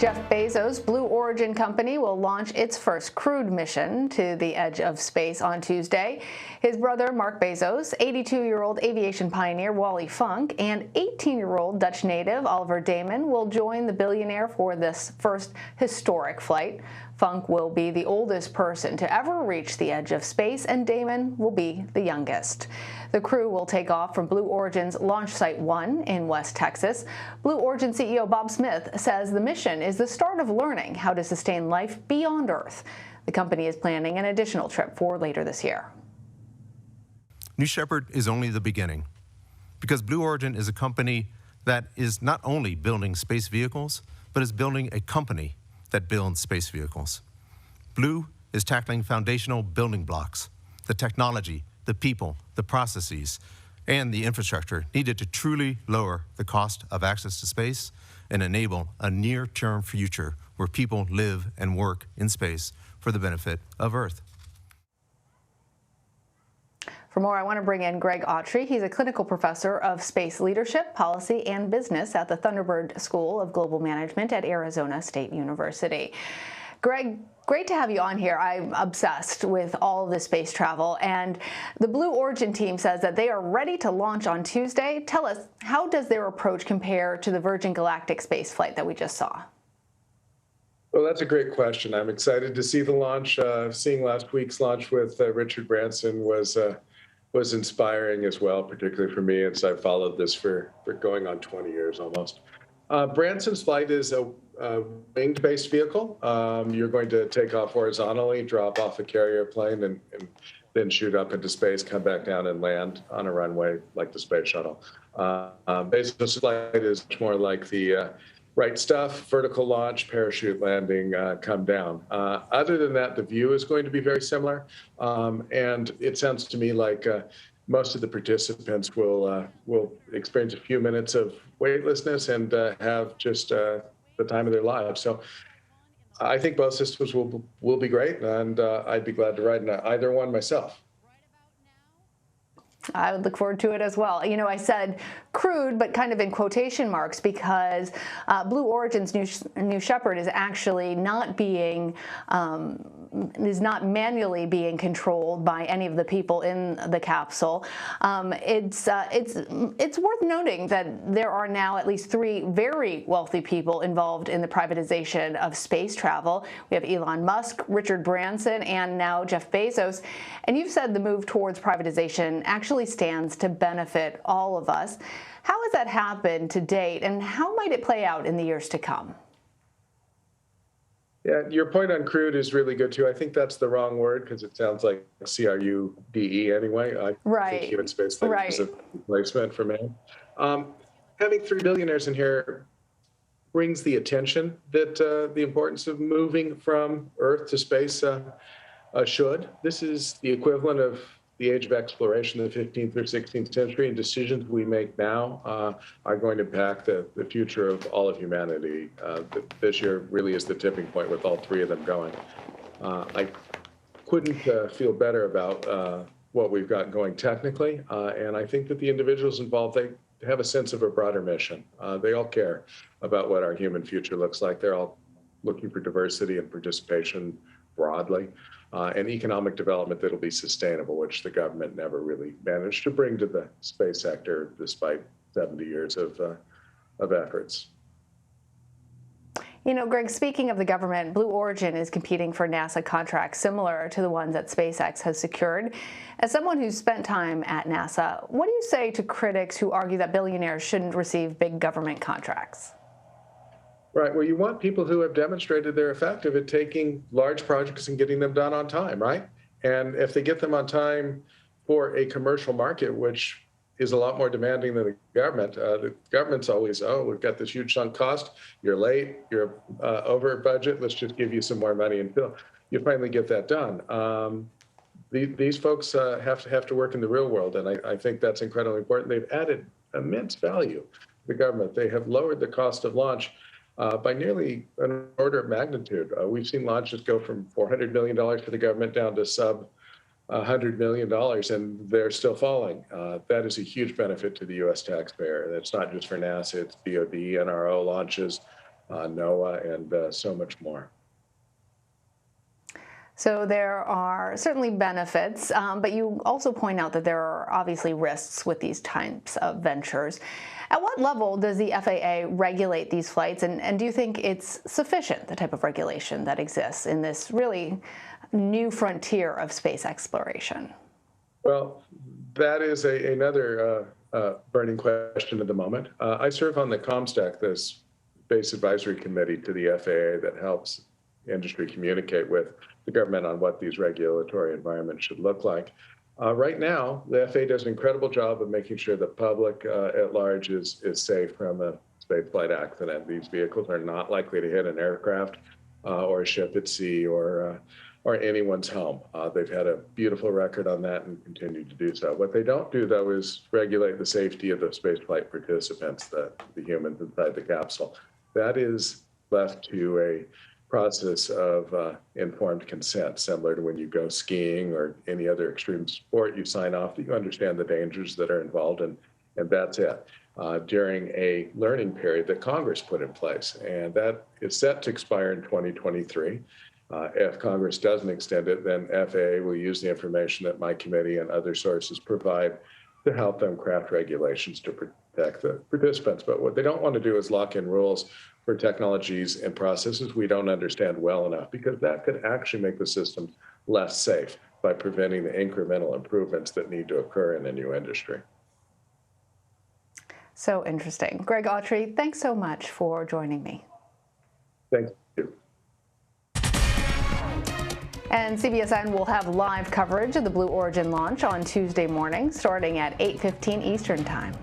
Jeff Bezos' Blue Origin company will launch its first crewed mission to the edge of space on Tuesday. His brother, Mark Bezos, 82-year-old aviation pioneer Wally Funk, and 18-year-old Dutch native Oliver Damon will join the billionaire for this first historic flight. Funk will be the oldest person to ever reach the edge of space, and Damon will be the youngest. The crew will take off from Blue Origin's Launch Site 1 in West Texas. Blue Origin CEO Bob Smith says the mission is the start of learning how to sustain life beyond Earth. The company is planning an additional trip for later this year. New Shepard is only the beginning, because Blue Origin is a company that is not only building space vehicles, but is building a company that builds space vehicles. Blue is tackling foundational building blocks, the technology, the people, the processes, and the infrastructure needed to truly lower the cost of access to space and enable a near-term future where people live and work in space for the benefit of Earth. For more, I want to bring in Greg Autry. He's a clinical professor of space leadership, policy, and business at the Thunderbird School of Global Management at Arizona State University. Greg, great to have you on here. I'm obsessed with all of the space travel, and the Blue Origin team says that they are ready to launch on Tuesday. Tell us, how does their approach compare to the Virgin Galactic space flight that we just saw? Well, that's a great question. I'm excited to see the launch. Seeing last week's launch with Richard Branson was inspiring as well, particularly for me, as I've followed this for going on 20 years almost. Branson's flight is a winged-based vehicle. You're going to take off horizontally, drop off a carrier plane, and then shoot up into space, come back down and land on a runway like the space shuttle. Bezos' flight is much more like the right stuff, vertical launch, parachute landing, come down. Other than that, the view is going to be very similar. And it sounds to me like most of the participants will experience a few minutes of weightlessness and have just the time of their lives. So I think both systems will be great, and I'd be glad to ride in either one myself. I would look forward to it as well. You know, I said crewed, but kind of in quotation marks, because Blue Origin's New Shepard is actually not manually being controlled by any of the people in the capsule. It's worth noting that there are now at least 3 very wealthy people involved in the privatization of space travel. We have Elon Musk, Richard Branson, and now Jeff Bezos. And you've said the move towards privatization actually stands to benefit all of us. How has that happened to date, and how might it play out in the years to come? Yeah, your point on crewed is really good too. I think that's the wrong word because it sounds like CRUDE anyway. I think human space flight is a replacement for man. Having 3 billionaires in here brings the attention that the importance of moving from Earth to space should. This is the equivalent of the age of exploration of the 15th or 16th century, and decisions we make now are going to impact the future of all of humanity. This year really is the tipping point with all 3 of them going. I couldn't feel better about what we've got going technically, and I think that the individuals involved, they have a sense of a broader mission. They all care about what our human future looks like. They're all looking for diversity and participation broadly. And economic development that'll be sustainable, which the government never really managed to bring to the space sector despite 70 years of efforts. You know, Greg, speaking of the government, Blue Origin is competing for NASA contracts similar to the ones that SpaceX has secured. As someone who's spent time at NASA, what do you say to critics who argue that billionaires shouldn't receive big government contracts? Right. Well, you want people who have demonstrated they're effective at taking large projects and getting them done on time, right? And if they get them on time for a commercial market, which is a lot more demanding than the government's always, oh, we've got this huge sunk cost, you're late, you're over budget, let's just give you some more money until you finally get that done. These folks have to work in the real world, and I think that's incredibly important. They've added immense value to the government. They have lowered the cost of launch by nearly an order of magnitude. We've seen launches go from $400 million for the government down to sub $100 million, and they're still falling. That is a huge benefit to the U.S. taxpayer. That's not just for NASA, it's DoD, NRO launches, NOAA, and so much more. So there are certainly benefits, but you also point out that there are obviously risks with these types of ventures. At what level does the FAA regulate these flights, and do you think it's sufficient, the type of regulation that exists in this really new frontier of space exploration? Well, that is another burning question at the moment. I serve on the ComStack, this Space Advisory Committee to the FAA that helps industry communicate with the government on what these regulatory environments should look like. Right now, the FAA does an incredible job of making sure the public at large is safe from a spaceflight accident. These vehicles are not likely to hit an aircraft or a ship at sea or anyone's home. They've had a beautiful record on that and continue to do so. What they don't do, though, is regulate the safety of the spaceflight participants, the humans inside the capsule. That is left to a process of informed consent, similar to when you go skiing or any other extreme sport. You sign off that you understand the dangers that are involved, and that's it. During a learning period that Congress put in place, and that is set to expire in 2023. If Congress doesn't extend it, then FAA will use the information that my committee and other sources provide to help them craft regulations to protect the participants. But what they don't want to do is lock in rules for technologies and processes we don't understand well enough, because that could actually make the system less safe by preventing the incremental improvements that need to occur in a new industry. So interesting. Greg Autry, thanks so much for joining me. Thank you. And CBSN will have live coverage of the Blue Origin launch on Tuesday morning, starting at 8:15 Eastern Time.